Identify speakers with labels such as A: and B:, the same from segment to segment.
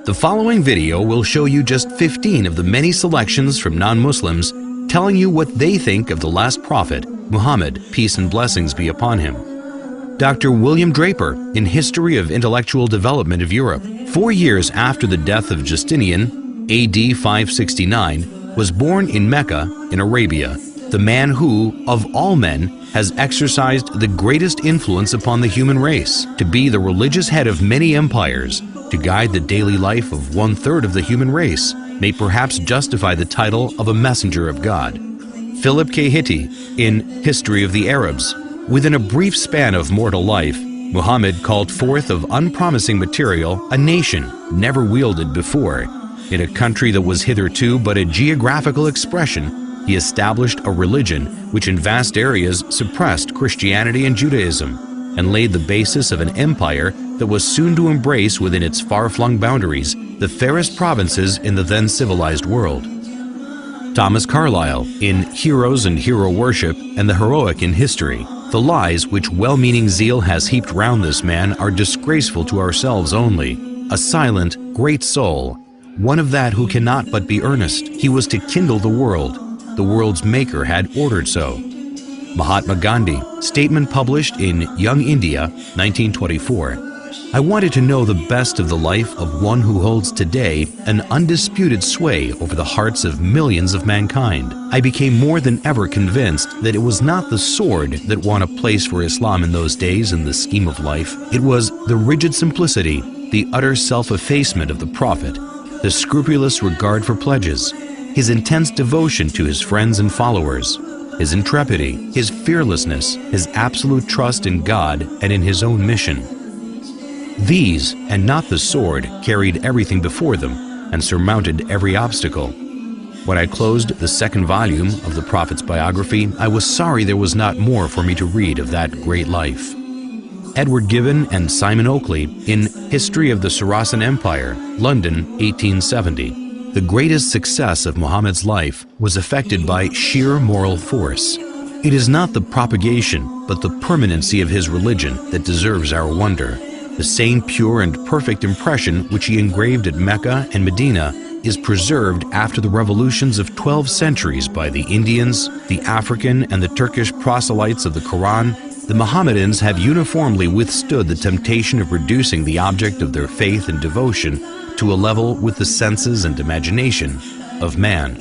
A: The following video will show you just 15 of the many selections from non-Muslims telling you what they think of the last prophet, Muhammad, peace and blessings be upon him. Dr. William Draper, in History of Intellectual Development of Europe, 4 years after the death of Justinian, AD 569, was born in Mecca, in Arabia, the man who, of all men, has exercised the greatest influence upon the human race, to be the religious head of many empires, to guide the daily life of 1/3 of the human race, may perhaps justify the title of a messenger of God. Philip K. Hitti, in History of the Arabs, within a brief span of mortal life, Muhammad called forth of unpromising material a nation never wielded before. In a country that was hitherto but a geographical expression, he established a religion which in vast areas suppressed Christianity and Judaism, and laid the basis of an empire that was soon to embrace within its far-flung boundaries the fairest provinces in the then civilized world. Thomas Carlyle, in Heroes and Hero Worship and the Heroic in History, the lies which well-meaning zeal has heaped round this man are disgraceful to ourselves only. A silent, great soul, one of that who cannot but be earnest. He was to kindle the world. The world's maker had ordered so. Mahatma Gandhi, statement published in Young India, 1924. I wanted to know the best of the life of one who holds today an undisputed sway over the hearts of millions of mankind. I became more than ever convinced that it was not the sword that won a place for Islam in those days in the scheme of life. It was the rigid simplicity, the utter self-effacement of the Prophet, the scrupulous regard for pledges, his intense devotion to his friends and followers, his intrepidity, his fearlessness, his absolute trust in God and in his own mission. These, and not the sword, carried everything before them and surmounted every obstacle. When I closed the second volume of the Prophet's biography, I was sorry there was not more for me to read of that great life. Edward Gibbon and Simon Oakley, in History of the Saracen Empire, London, 1870. The greatest success of Muhammad's life was effected by sheer moral force. It is not the propagation, but the permanency of his religion that deserves our wonder. The same pure and perfect impression which he engraved at Mecca and Medina is preserved after the revolutions of 12 centuries by the Indians, the African and the Turkish proselytes of the Quran. The Mohammedans have uniformly withstood the temptation of reducing the object of their faith and devotion to a level with the senses and imagination of man.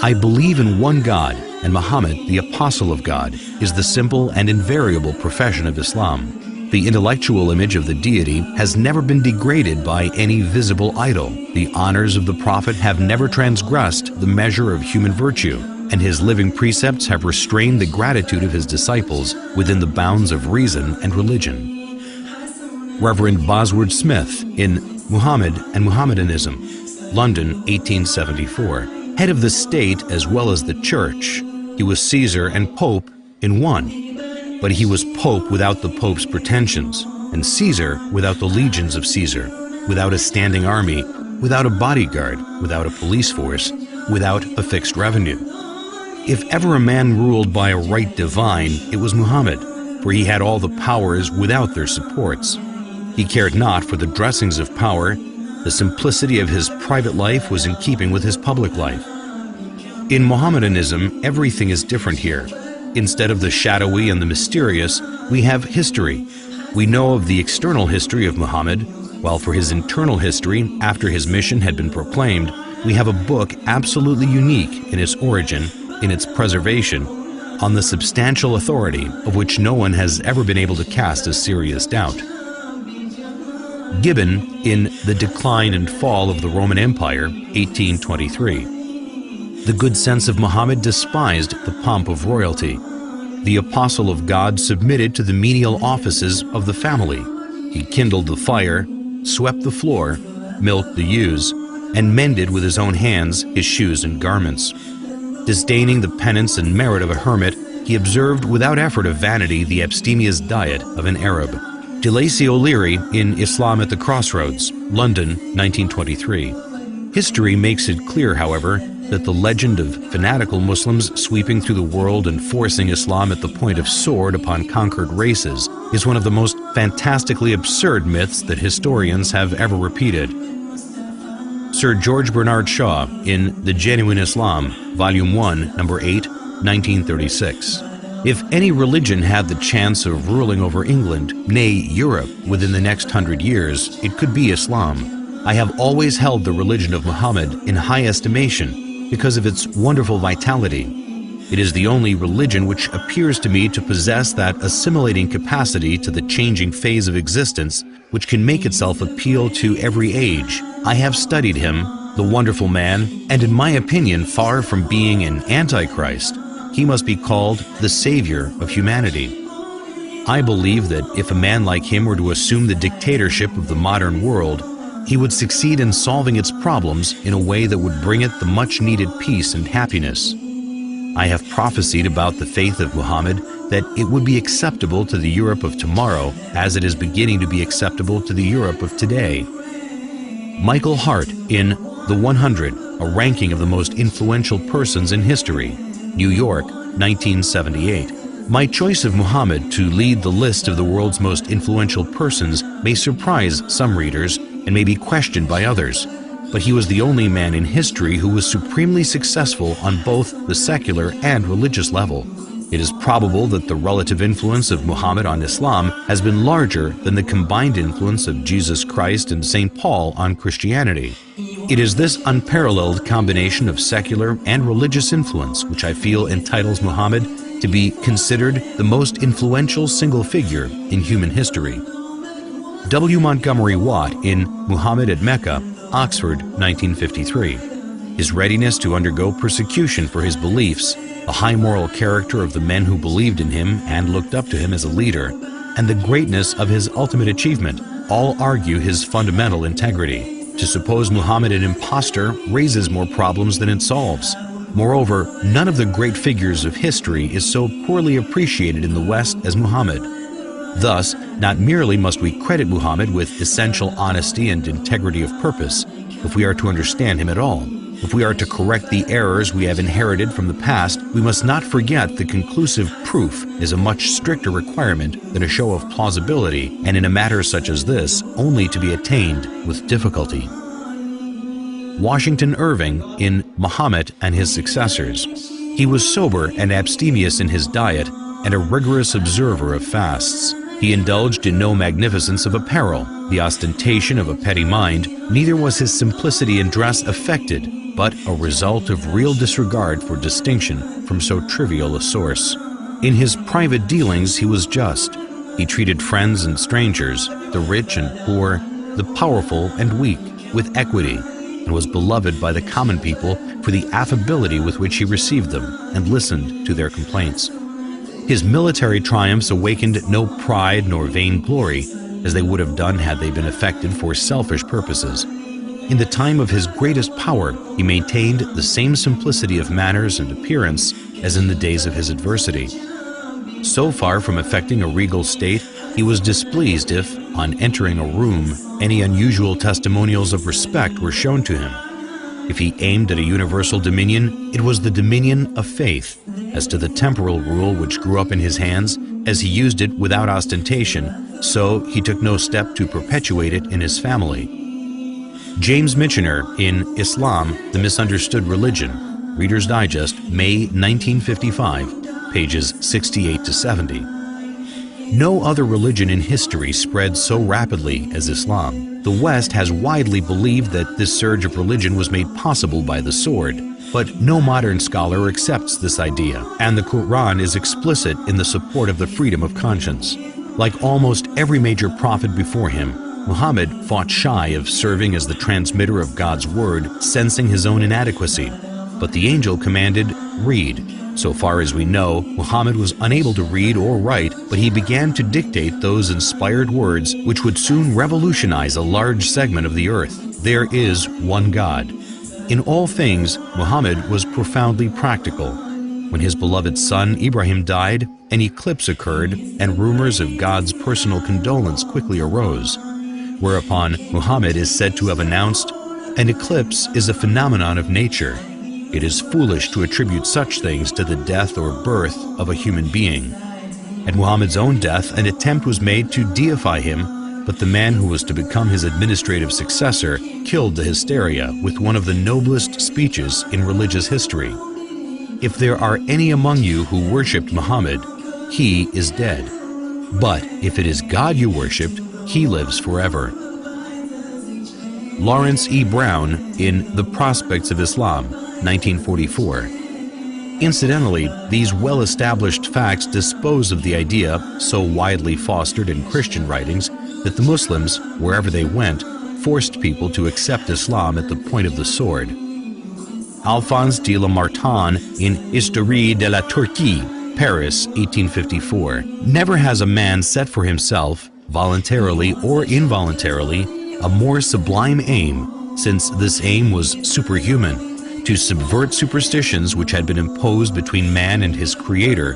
A: I believe in one God, and Muhammad, the apostle of God, is the simple and invariable profession of Islam. The intellectual image of the deity has never been degraded by any visible idol. The honors of the prophet have never transgressed the measure of human virtue, and his living precepts have restrained the gratitude of his disciples within the bounds of reason and religion. Reverend Bosworth Smith, in Muhammad and Mohammedanism, London, 1874. Head of the state as well as the church, he was Caesar and Pope in one. But he was Pope without the Pope's pretensions, and Caesar without the legions of Caesar, without a standing army, without a bodyguard, without a police force, without a fixed revenue. If ever a man ruled by a right divine, it was Muhammad, for he had all the powers without their supports. He cared not for the dressings of power. The simplicity of his private life was in keeping with his public life. In Mohammedanism, everything is different here. Instead of the shadowy and the mysterious, we have history. We know of the external history of Muhammad, while for his internal history, after his mission had been proclaimed, we have a book absolutely unique in its origin, in its preservation, on the substantial authority of which no one has ever been able to cast a serious doubt. Gibbon, in The Decline and Fall of the Roman Empire, 1823. The good sense of Muhammad despised the pomp of royalty. The apostle of God submitted to the menial offices of the family. He kindled the fire, swept the floor, milked the ewes, and mended with his own hands his shoes and garments. Disdaining the penance and merit of a hermit, he observed without effort of vanity the abstemious diet of an Arab. De Lacy O'Leary, in Islam at the Crossroads, London, 1923. History makes it clear, however, that the legend of fanatical Muslims sweeping through the world and forcing Islam at the point of sword upon conquered races is one of the most fantastically absurd myths that historians have ever repeated. Sir George Bernard Shaw in The Genuine Islam, Volume 1, Number 8, 1936. If any religion had the chance of ruling over England, nay, Europe, within the next 100 years, it could be Islam. I have always held the religion of Muhammad in high estimation because of its wonderful vitality. It is the only religion which appears to me to possess that assimilating capacity to the changing phase of existence which can make itself appeal to every age. I have studied him, the wonderful man, and in my opinion, far from being an antichrist, he must be called the savior of humanity. I believe that if a man like him were to assume the dictatorship of the modern world, he would succeed in solving its problems in a way that would bring it the much-needed peace and happiness. I have prophesied about the faith of Muhammad that it would be acceptable to the Europe of tomorrow as it is beginning to be acceptable to the Europe of today. Michael Hart in The 100, a ranking of the most influential persons in history, New York, 1978. My choice of Muhammad to lead the list of the world's most influential persons may surprise some readers and may be questioned by others, but he was the only man in history who was supremely successful on both the secular and religious level. It is probable that the relative influence of Muhammad on Islam has been larger than the combined influence of Jesus Christ and St. Paul on Christianity. It is this unparalleled combination of secular and religious influence which I feel entitles Muhammad to be considered the most influential single figure in human history. W. Montgomery Watt in Muhammad at Mecca, Oxford, 1953. His readiness to undergo persecution for his beliefs, the high moral character of the men who believed in him and looked up to him as a leader, and the greatness of his ultimate achievement all argue his fundamental integrity. To suppose Muhammad an impostor raises more problems than it solves. Moreover, none of the great figures of history is so poorly appreciated in the West as Muhammad. Thus, not merely must we credit Muhammad with essential honesty and integrity of purpose, if we are to understand him at all. If we are to correct the errors we have inherited from the past, we must not forget that conclusive proof is a much stricter requirement than a show of plausibility, and in a matter such as this, only to be attained with difficulty. Washington Irving in Muhammad and His Successors. He was sober and abstemious in his diet and a rigorous observer of fasts. He indulged in no magnificence of apparel, the ostentation of a petty mind, neither was his simplicity in dress affected, but a result of real disregard for distinction from so trivial a source. In his private dealings he was just. He treated friends and strangers, the rich and poor, the powerful and weak, with equity, and was beloved by the common people for the affability with which he received them and listened to their complaints. His military triumphs awakened no pride nor vainglory, as they would have done had they been effected for selfish purposes. In the time of his greatest power, he maintained the same simplicity of manners and appearance as in the days of his adversity. So far from affecting a regal state, he was displeased if, on entering a room, any unusual testimonials of respect were shown to him. If he aimed at a universal dominion, it was the dominion of faith. As to the temporal rule which grew up in his hands, as he used it without ostentation, so he took no step to perpetuate it in his family. James Michener in Islam, the Misunderstood Religion, Reader's Digest, May 1955, pages 68 to 70. No other religion in history spread so rapidly as Islam. The West has widely believed that this surge of religion was made possible by the sword, but no modern scholar accepts this idea, and the Quran is explicit in the support of the freedom of conscience. Like almost every major prophet before him, Muhammad fought shy of serving as the transmitter of God's word, sensing his own inadequacy. But the angel commanded, "Read." So far as we know, Muhammad was unable to read or write, but he began to dictate those inspired words which would soon revolutionize a large segment of the earth. There is one God. In all things, Muhammad was profoundly practical. When his beloved son Ibrahim died, an eclipse occurred, and rumors of God's personal condolence quickly arose. Whereupon Muhammad is said to have announced, "An eclipse is a phenomenon of nature. It is foolish to attribute such things to the death or birth of a human being." At Muhammad's own death, an attempt was made to deify him But the man who was to become his administrative successor killed the hysteria with one of the noblest speeches in religious history. If there are any among you who worshipped Muhammad, he is dead. But if it is God you worshipped, he lives forever. Lawrence E. Brown in The Prospects of Islam, 1944. Incidentally, these well-established facts dispose of the idea, so widely fostered in Christian writings, that the Muslims, wherever they went, forced people to accept Islam at the point of the sword. Alphonse de Lamartine in Histoire de la Turquie, Paris, 1854. Never has a man set for himself, voluntarily or involuntarily, a more sublime aim, since this aim was superhuman, to subvert superstitions which had been imposed between man and his Creator,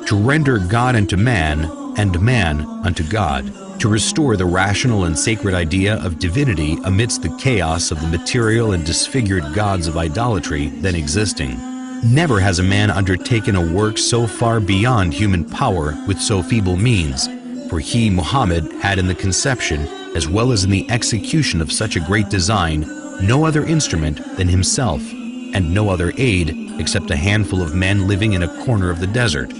A: to render God unto man, and man unto God, to restore the rational and sacred idea of divinity amidst the chaos of the material and disfigured gods of idolatry then existing. Never has a man undertaken a work so far beyond human power with so feeble means, for he, Muhammad, had in the conception, as well as in the execution of such a great design, no other instrument than himself, and no other aid except a handful of men living in a corner of the desert.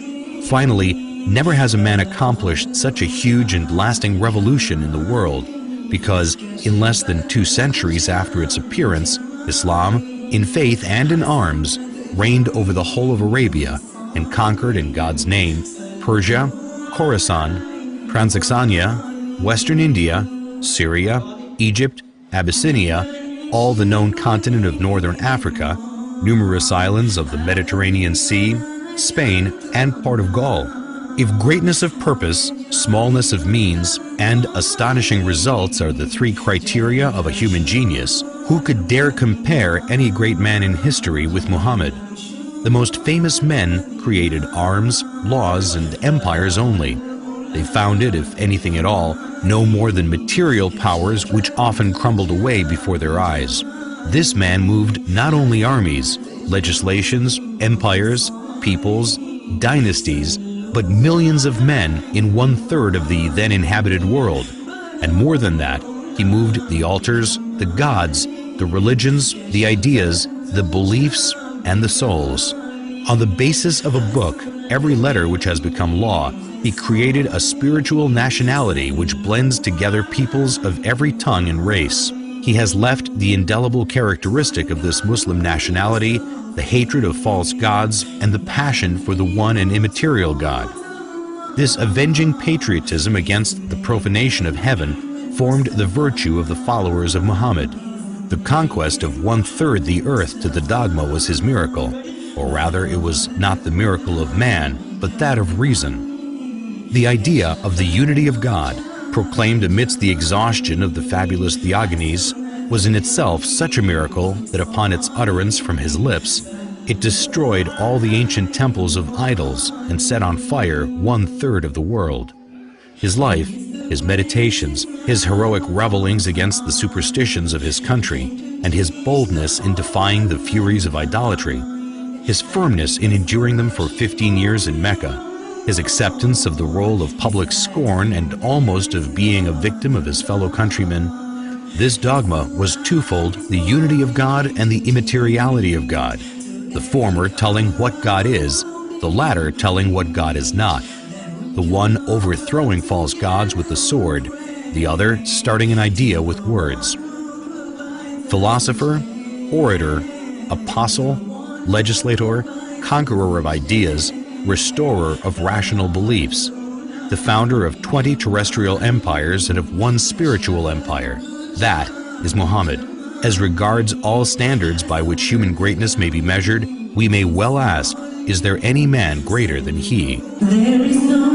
A: Finally, never has a man accomplished such a huge and lasting revolution in the world, because in less than 2 centuries after its appearance, Islam, in faith and in arms, reigned over the whole of Arabia and conquered in God's name Persia, Khorasan, Transoxania, Western India, Syria, Egypt, Abyssinia, all the known continent of northern Africa, numerous islands of the Mediterranean Sea, Spain, and part of Gaul. If greatness of purpose, smallness of means, and astonishing results are the 3 criteria of a human genius, who could dare compare any great man in history with Muhammad? The most famous men created arms, laws, and empires only. They founded, if anything at all, no more than material powers which often crumbled away before their eyes. This man moved not only armies, legislations, empires, peoples, dynasties, but millions of men in 1/3 of the then inhabited world. And more than that, he moved the altars, the gods, the religions, the ideas, the beliefs, and the souls. On the basis of a book, every letter which has become law, he created a spiritual nationality which blends together peoples of every tongue and race. He has left the indelible characteristic of this Muslim nationality, the hatred of false gods, and the passion for the one and immaterial God. This avenging patriotism against the profanation of heaven formed the virtue of the followers of Muhammad. The conquest of 1/3 the earth to the dogma was his miracle, or rather it was not the miracle of man, but that of reason. The idea of the unity of God, proclaimed amidst the exhaustion of the fabulous Theogonies, was in itself such a miracle that upon its utterance from his lips, it destroyed all the ancient temples of idols and set on fire 1/3 of the world. His life, his meditations, his heroic revelings against the superstitions of his country, and his boldness in defying the furies of idolatry, his firmness in enduring them for 15 years in Mecca, his acceptance of the role of public scorn and almost of being a victim of his fellow countrymen, this dogma was twofold: the unity of God and the immateriality of God, the former telling what God is, the latter telling what God is not, the one overthrowing false gods with the sword, the other starting an idea with words. Philosopher, orator, apostle, legislator, conqueror of ideas, restorer of rational beliefs, the founder of 20 terrestrial empires and of 1 spiritual empire. That is Muhammad. As regards all standards by which human greatness may be measured, we may well ask, is there any man greater than he? There is no